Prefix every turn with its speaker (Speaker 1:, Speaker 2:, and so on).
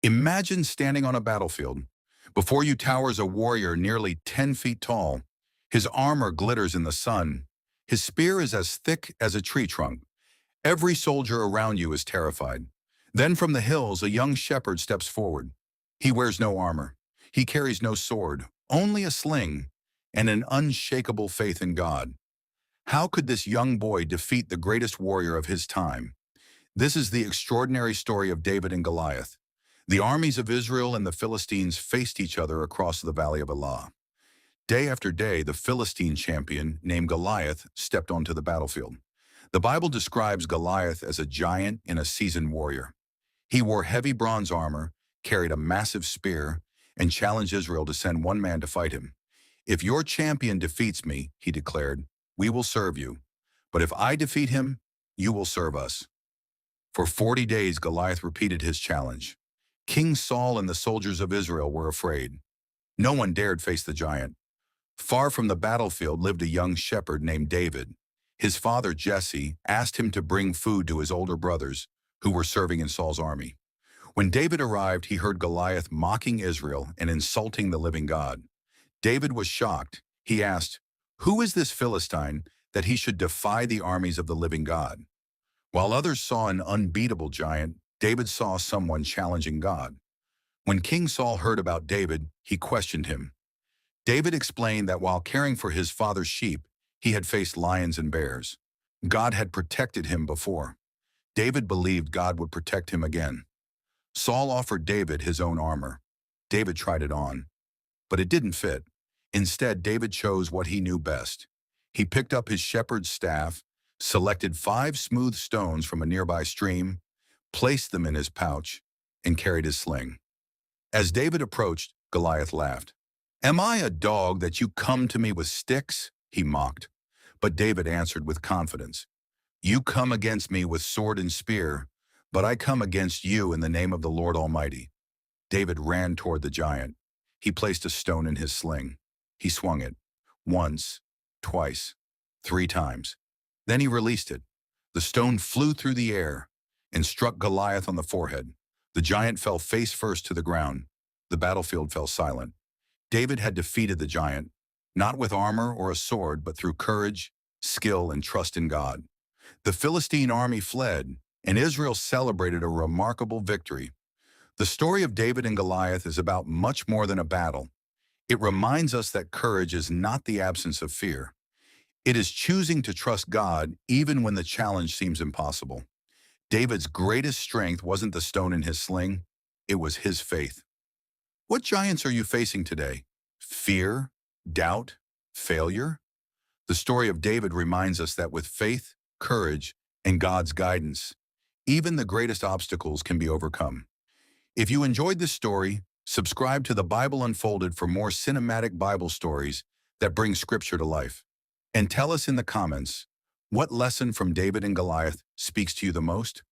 Speaker 1: Imagine standing on a battlefield. Before you towers a warrior nearly 10 feet tall. His armor glitters in the sun. His spear is as thick as a tree trunk. Every soldier around you is terrified. Then from the hills, a young shepherd steps forward. He wears no armor. He carries no sword, only a sling and an unshakable faith in God. How could this young boy defeat the greatest warrior of his time? This is the extraordinary story of David and Goliath. The armies of Israel and the Philistines faced each other across the Valley of Elah. Day after day, the Philistine champion named Goliath stepped onto the battlefield. The Bible describes Goliath as a giant and a seasoned warrior. He wore heavy bronze armor, carried a massive spear, and challenged Israel to send one man to fight him. "If your champion defeats me," he declared, "we will serve you. But if I defeat him, you will serve us." For 40 days, Goliath repeated his challenge. King Saul and the soldiers of Israel were afraid. No one dared face the giant. Far from the battlefield lived a young shepherd named David. His father, Jesse, asked him to bring food to his older brothers, who were serving in Saul's army. When David arrived, he heard Goliath mocking Israel and insulting the living God. David was shocked. He asked, "Who is this Philistine that he should defy the armies of the living God?" While others saw an unbeatable giant, David saw someone challenging God. When King Saul heard about David, he questioned him. David explained that while caring for his father's sheep, he had faced lions and bears. God had protected him before. David believed God would protect him again. Saul offered David his own armor. David tried it on, but it didn't fit. Instead, David chose what he knew best. He picked up his shepherd's staff, selected 5 smooth stones from a nearby stream, placed them in his pouch, and carried his sling. As David approached, Goliath laughed. "Am I a dog that you come to me with sticks?" he mocked. But David answered with confidence, "You come against me with sword and spear, but I come against you in the name of the Lord Almighty." David ran toward the giant. He placed a stone in his sling. He swung it, once, twice, 3 times. Then he released it. The stone flew through the air and struck Goliath on the forehead. The giant fell face first to the ground. The battlefield fell silent. David had defeated the giant, not with armor or a sword, but through courage, skill, and trust in God. The Philistine army fled, and Israel celebrated a remarkable victory. The story of David and Goliath is about much more than a battle. It reminds us that courage is not the absence of fear. It is choosing to trust God even when the challenge seems impossible. David's greatest strength wasn't the stone in his sling, it was his faith. What giants are you facing today? Fear, doubt, failure? The story of David reminds us that with faith, courage, and God's guidance, even the greatest obstacles can be overcome. If you enjoyed this story, subscribe to the Bible Unfolded for more cinematic Bible stories that bring Scripture to life. And tell us in the comments, what lesson from David and Goliath speaks to you the most?